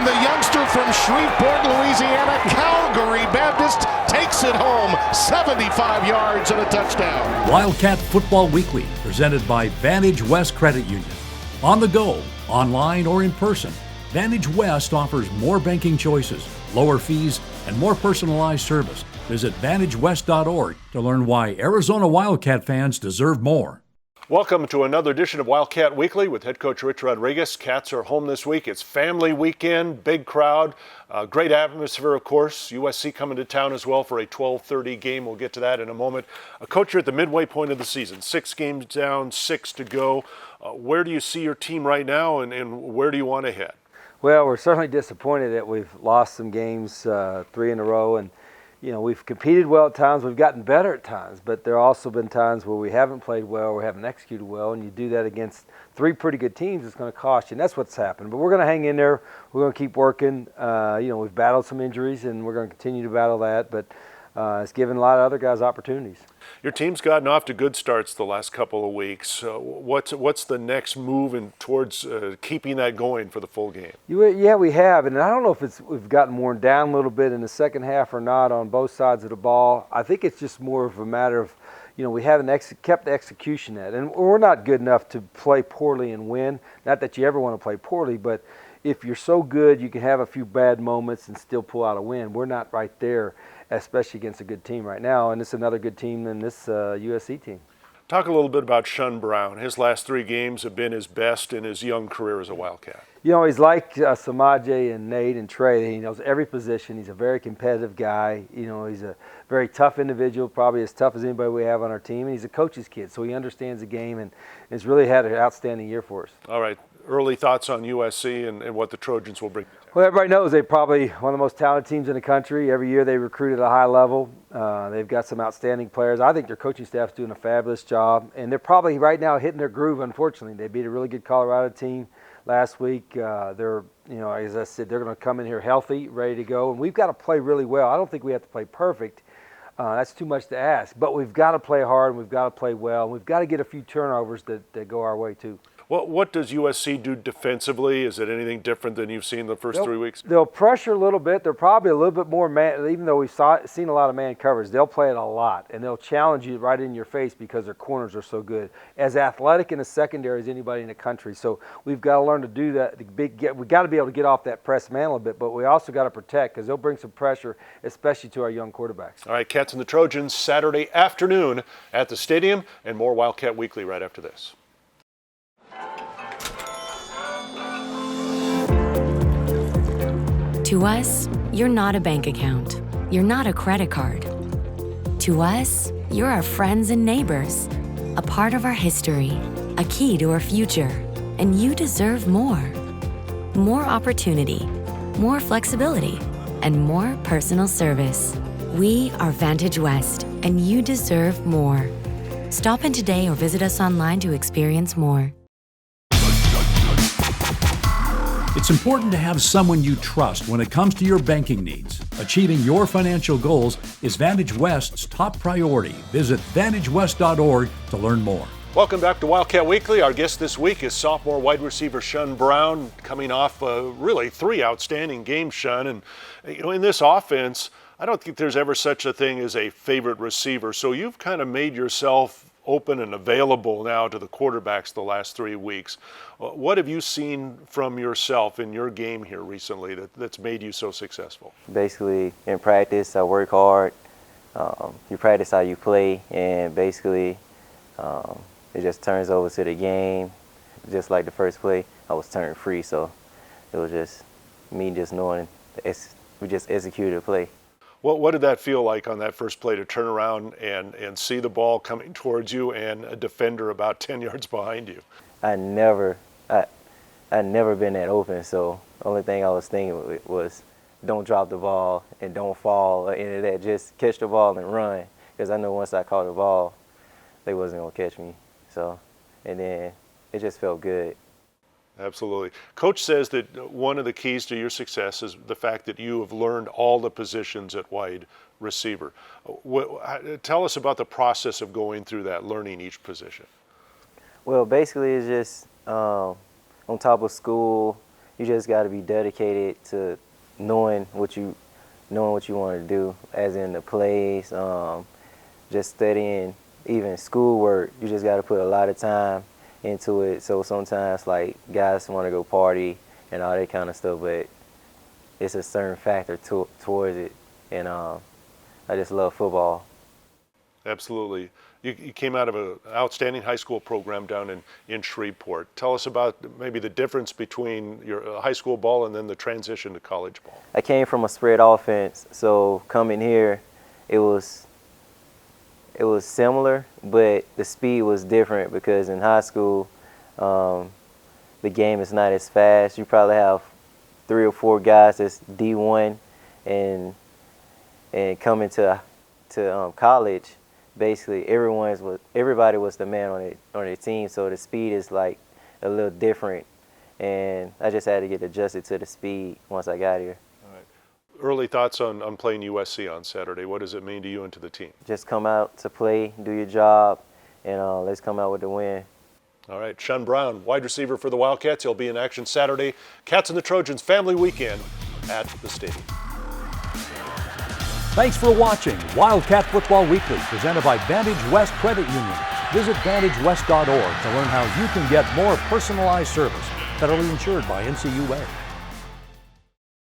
And the youngster from Shreveport, Louisiana, Calgary Baptist, takes it home, 75 yards and a touchdown. Wildcat Football Weekly, presented by Vantage West Credit Union. On the go, online or in person, Vantage West offers more banking choices, lower fees, and more personalized service. Visit VantageWest.org to learn why Arizona Wildcat fans deserve more. Welcome to another edition of Wildcat Weekly with head coach Rich Rodriguez. Cats are home this week. It's family weekend, big crowd, great atmosphere, of course. USC coming to town as well for a 12:30 game. We'll get to that in a moment. Coach, you're at the midway point of the season. 6 games down, 6 to go. Where do you see your team right now, and where do you want to head? Well, we're certainly disappointed that we've lost some games 3 in a row, and you know, we've competed well at times, we've gotten better at times, but there have also been times where we haven't played well, we haven't executed well, and you do that against 3 pretty good teams, it's going to cost you, and that's what's happened. But we're going to hang in there, we're going to keep working. You know, we've battled some injuries, and we're going to continue to battle that, but it's given a lot of other guys opportunities. Your team's gotten off to good starts the last couple of weeks. What's the next move towards keeping that going for the full game? Yeah, we have, and I don't know if we've gotten worn down a little bit in the second half or not on both sides of the ball. I think it's just more of a matter of, you know, we haven't kept the execution at, and we're not good enough to play poorly and win. Not that you ever want to play poorly, but if you're so good, you can have a few bad moments and still pull out a win. We're not right there, especially against a good team right now, and it's another good team than this USC team. Talk a little bit about Shun Brown. His last 3 games have been his best in his young career as a Wildcat. You know, he's like Samaje and Nate and Trey. He knows every position. He's a very competitive guy. You know, he's a very tough individual, probably as tough as anybody we have on our team, and he's a coach's kid, so he understands the game, and has really had an outstanding year for us. All right. Early thoughts on USC and what the Trojans will bring? Well, everybody knows they're probably one of the most talented teams in the country. Every year they recruit at a high level. They've got some outstanding players. I think their coaching staff's doing a fabulous job, and they're probably right now hitting their groove, unfortunately. They beat a really good Colorado team last week. They're, you know, as I said, they're going to come in here healthy, ready to go, and we've got to play really well. I don't think we have to play perfect. That's too much to ask, but we've got to play hard, and we've got to play well, and we've got to get a few turnovers that go our way too. Well, what does USC do defensively? Is it anything different than you've seen the first 3 weeks? They'll pressure a little bit. They're probably a little bit more man, even though we've seen a lot of man coverage. They'll play it a lot, and they'll challenge you right in your face because their corners are so good. As athletic in the secondary as anybody in the country. So we've got to learn to do that. We've got to be able to get off that press man a little bit, but we also got to protect because they'll bring some pressure, especially to our young quarterbacks. All right, Cats and the Trojans, Saturday afternoon at the stadium, and more Wildcat Weekly right after this. To us, you're not a bank account. You're not a credit card. To us, you're our friends and neighbors, a part of our history, a key to our future, and you deserve more. More opportunity, more flexibility, and more personal service. We are Vantage West, and you deserve more. Stop in today or visit us online to experience more. It's important to have someone you trust when it comes to your banking needs. Achieving your financial goals is Vantage West's top priority. Visit VantageWest.org to learn more. Welcome back to Wildcat Weekly. Our guest this week is sophomore wide receiver Shun Brown, coming off really 3 outstanding games, Shun. And you know, in this offense, I don't think there's ever such a thing as a favorite receiver. So you've kind of made yourself open and available now to the quarterbacks the last 3 weeks. What have you seen from yourself in your game here recently that's made you so successful? Basically, in practice, I work hard. You practice how you play, and basically it just turns over to the game. Just like the first play, I was turned free, so it was just me just knowing we just executed a play. What did that feel like on that first play to turn around and see the ball coming towards you and a defender about 10 yards behind you? I never been that open, so the only thing I was thinking was don't drop the ball and don't fall or any of that. Just catch the ball and run, because I know once I caught the ball, they wasn't going to catch me. So, and then it just felt good. Absolutely. Coach says that one of the keys to your success is the fact that you have learned all the positions at wide receiver. Tell us about the process of going through that, learning each position. Well, basically it's just on top of school, you just got to be dedicated to knowing what you want to do, as in the plays, just studying, even schoolwork. You just got to put a lot of time into it. So sometimes, like, guys want to go party and all that kind of stuff, but it's a certain factor towards it. And I just love football. Absolutely. You came out of an outstanding high school program down in Shreveport. Tell us about maybe the difference between your high school ball and then the transition to college ball. I came from a spread offense, so coming here, it was similar, but the speed was different because in high school, the game is not as fast. You probably have 3 or 4 guys that's D1, and coming to college, basically everybody was the man on their team, so the speed is like a little different, and I just had to get adjusted to the speed once I got here. All right. Early thoughts on playing USC on Saturday. What does it mean to you and to the team? Just come out to play, do your job, and let's come out with the win. All right, Shun Brown, wide receiver for the Wildcats. He'll be in action Saturday. Cats and the Trojans family weekend at the stadium. Thanks for watching Wildcat Football Weekly, presented by Vantage West Credit Union. Visit vantagewest.org to learn how you can get more personalized service, federally insured by NCUA.